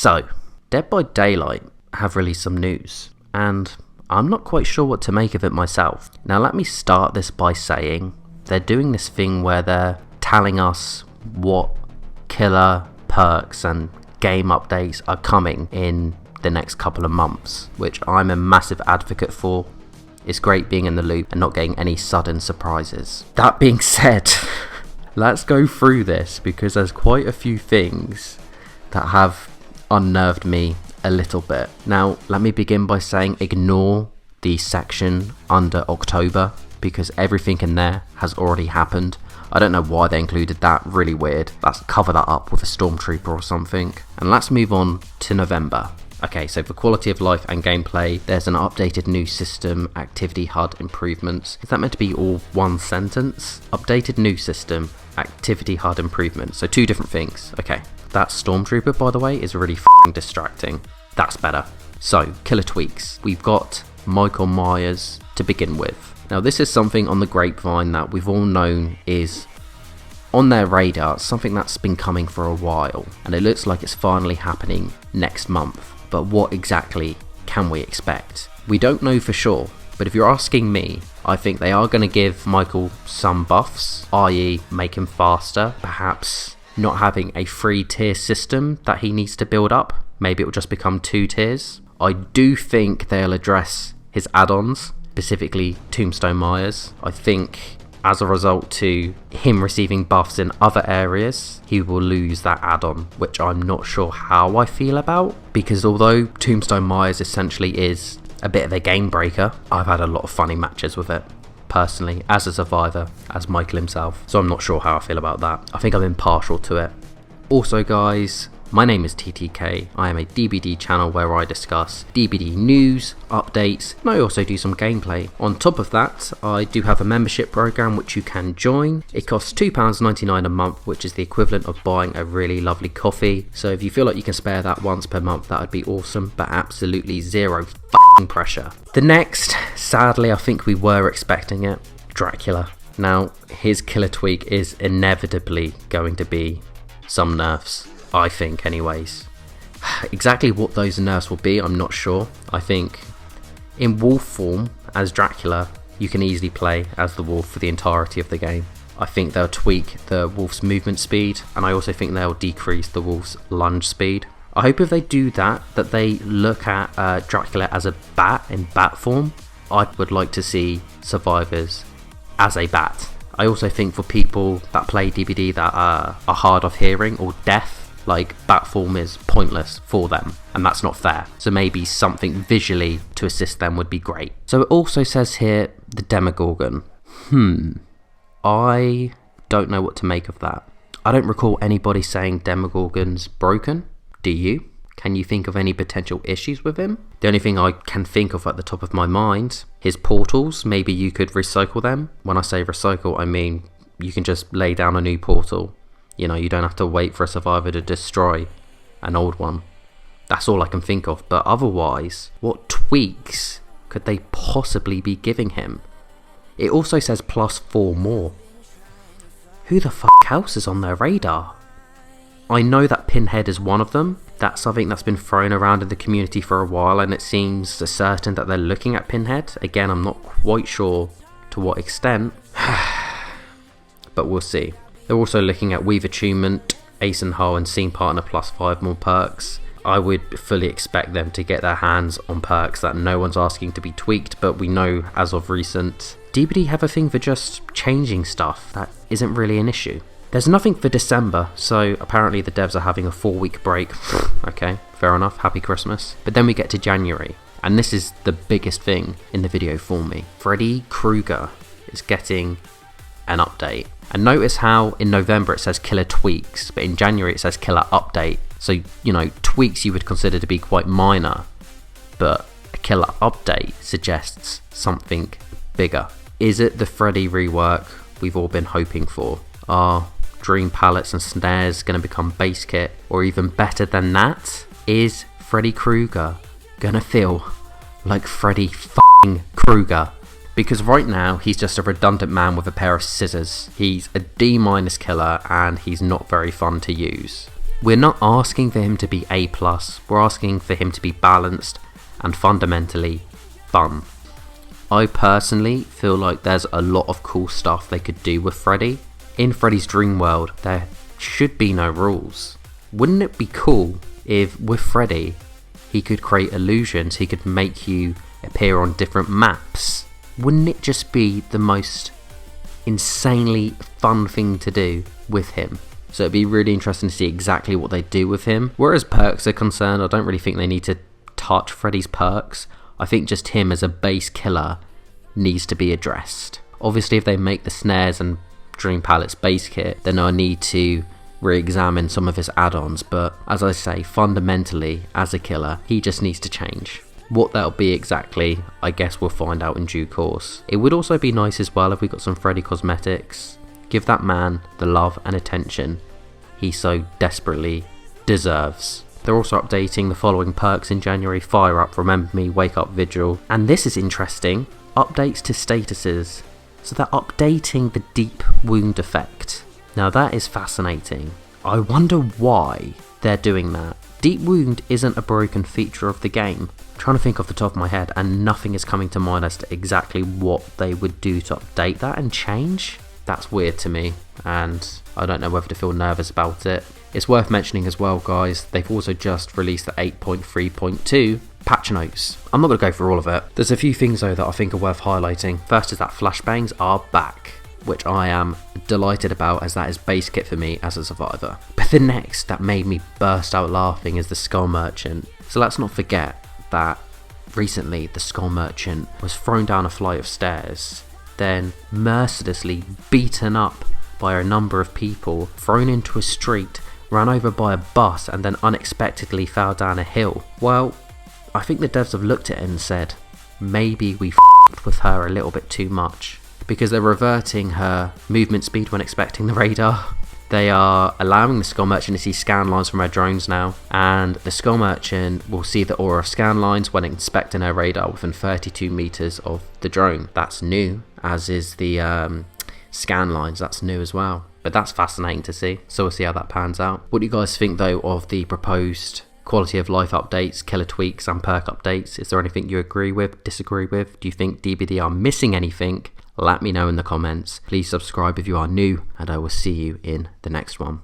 So, Dead by Daylight have released some news, and I'm not quite sure what to make of it myself. Now let me start this by saying, they're doing this thing where they're telling us what killer perks and game updates are coming in the next couple of months, which I'm a massive advocate for. It's great being in the loop and not getting any sudden surprises. That being said, let's go through this because there's quite a few things that have unnerved me a little bit. Now, let me begin by saying ignore the section under October because everything in there has already happened. I don't know why they included that, really weird. Let's cover that up with a Stormtrooper or something. And let's move on to November. Okay, so for quality of life and gameplay, there's an updated new system, activity HUD improvements. Is that meant to be all one sentence? Updated new system, activity HUD improvements. So two different things. Okay, that Stormtrooper, by the way, is really f***ing distracting. That's better. So, killer tweaks. We've got Michael Myers to begin with. Now, this is something on the grapevine that we've all known is on their radar, something that's been coming for a while, and it looks like it's finally happening next month. But what exactly can we expect? We don't know for sure, but if you're asking me, I think they are going to give Michael some buffs, i.e. make him faster, perhaps not having a 3-tier system that he needs to build up. Maybe it will just become 2 tiers. I do think they'll address his add-ons, specifically Tombstone Myers. I think as a result to him receiving buffs in other areas, he will lose that add-on, which I'm not sure how I feel about, because although Tombstone Myers essentially is a bit of a game breaker, I've had a lot of funny matches with it, personally, as a survivor, as Michael himself, so I'm not sure how I feel about that. I think I'm impartial to it. Also guys, my name is TTK, I am a DBD channel where I discuss DBD news, updates, and I also do some gameplay. On top of that, I do have a membership program which you can join. It costs £2.99 a month, which is the equivalent of buying a really lovely coffee. So if you feel like you can spare that once per month, that would be awesome, but absolutely zero f***ing pressure. The next, sadly I think we were expecting it, Dracula. Now, his killer tweak is inevitably going to be some nerfs. I think anyways. Exactly what those nerfs will be, I'm not sure. I think in wolf form as Dracula, you can easily play as the wolf for the entirety of the game. I think they'll tweak the wolf's movement speed, and I also think they'll decrease the wolf's lunge speed. I hope if they do that they look at Dracula as a bat in bat form. I would like to see survivors as a bat. I also think for people that play DBD that are hard of hearing or deaf, like bat form is pointless for them, and that's not fair. So maybe something visually to assist them would be great. So it also says here the Demogorgon. I don't know what to make of that. I don't recall anybody saying Demogorgon's broken. Do you? Can you think of any potential issues with him? The only thing I can think of at the top of my mind, his portals, maybe you could recycle them. When I say recycle, I mean you can just lay down a new portal. You know, you don't have to wait for a survivor to destroy an old one. That's all I can think of, but otherwise, what tweaks could they possibly be giving him? It also says +4 more. Who the f*** else is on their radar? I know that Pinhead is one of them. That's something that's been thrown around in the community for a while, and it seems certain that they're looking at Pinhead. Again, I'm not quite sure to what extent, but we'll see. They're also looking at Weave Attunement, Ace and Hull, and Scene Partner +5 more perks. I would fully expect them to get their hands on perks that no one's asking to be tweaked, but we know as of recent, DBD have a thing for just changing stuff that isn't really an issue. There's nothing for December, so apparently the devs are having a 4-week break. Okay, fair enough, happy Christmas. But then we get to January, and this is the biggest thing in the video for me. Freddy Krueger is getting an update. And notice how in November it says killer tweaks, but in January it says killer update. So, you know, tweaks you would consider to be quite minor, but a killer update suggests something bigger. Is it the Freddy rework we've all been hoping for? Are dream pallets and snares going to become base kit? Or even better than that, is Freddy Krueger going to feel like Freddy f***ing Krueger? Because right now, he's just a redundant man with a pair of scissors. He's a D- killer and he's not very fun to use. We're not asking for him to be A+, we're asking for him to be balanced and fundamentally fun. I personally feel like there's a lot of cool stuff they could do with Freddy. In Freddy's dream world, there should be no rules. Wouldn't it be cool if with Freddy, he could create illusions, he could make you appear on different maps? Wouldn't it just be the most insanely fun thing to do with him? So it'd be really interesting to see exactly what they do with him. Whereas perks are concerned, I don't really think they need to touch Freddy's perks. I think just him as a base killer needs to be addressed. Obviously if they make the snares and Dream Palettes base kit, then I need to re-examine some of his add-ons, but as I say, fundamentally as a killer, he just needs to change. What that'll be exactly, I guess we'll find out in due course. It would also be nice as well if we got some Freddy cosmetics. Give that man the love and attention he so desperately deserves. They're also updating the following perks in January: Fire Up, Remember Me, Wake Up, Vigil, and this is interesting, updates to statuses. So they're updating the Deep Wound effect. Now that is fascinating. I wonder why they're doing that. Deep Wound isn't a broken feature of the game. I'm trying to think off the top of my head and nothing is coming to mind as to exactly what they would do to update that and change. That's weird to me and I don't know whether to feel nervous about it. It's worth mentioning as well, guys, they've also just released the 8.3.2 patch notes. I'm not going to go through all of it. There's a few things though that I think are worth highlighting. First is that flashbangs are back, which I am delighted about as that is base kit for me as a survivor. But the next that made me burst out laughing is the Skull Merchant. So let's not forget that recently the Skull Merchant was thrown down a flight of stairs, then mercilessly beaten up by a number of people, thrown into a street, ran over by a bus and then unexpectedly fell down a hill. Well, I think the devs have looked at it and said, maybe we f***ed with her a little bit too much, because they're reverting her movement speed when expecting the radar. They are allowing the Skull Merchant to see scan lines from her drones now, and the Skull Merchant will see the aura scan lines when inspecting her radar within 32 meters of the drone. That's new, as is the scan lines, that's new as well. But that's fascinating to see, so we'll see how that pans out. What do you guys think though of the proposed quality of life updates, killer tweaks and perk updates? Is there anything you agree with, disagree with? Do you think DBD are missing anything? Let me know in the comments. Please subscribe if you are new and I will see you in the next one.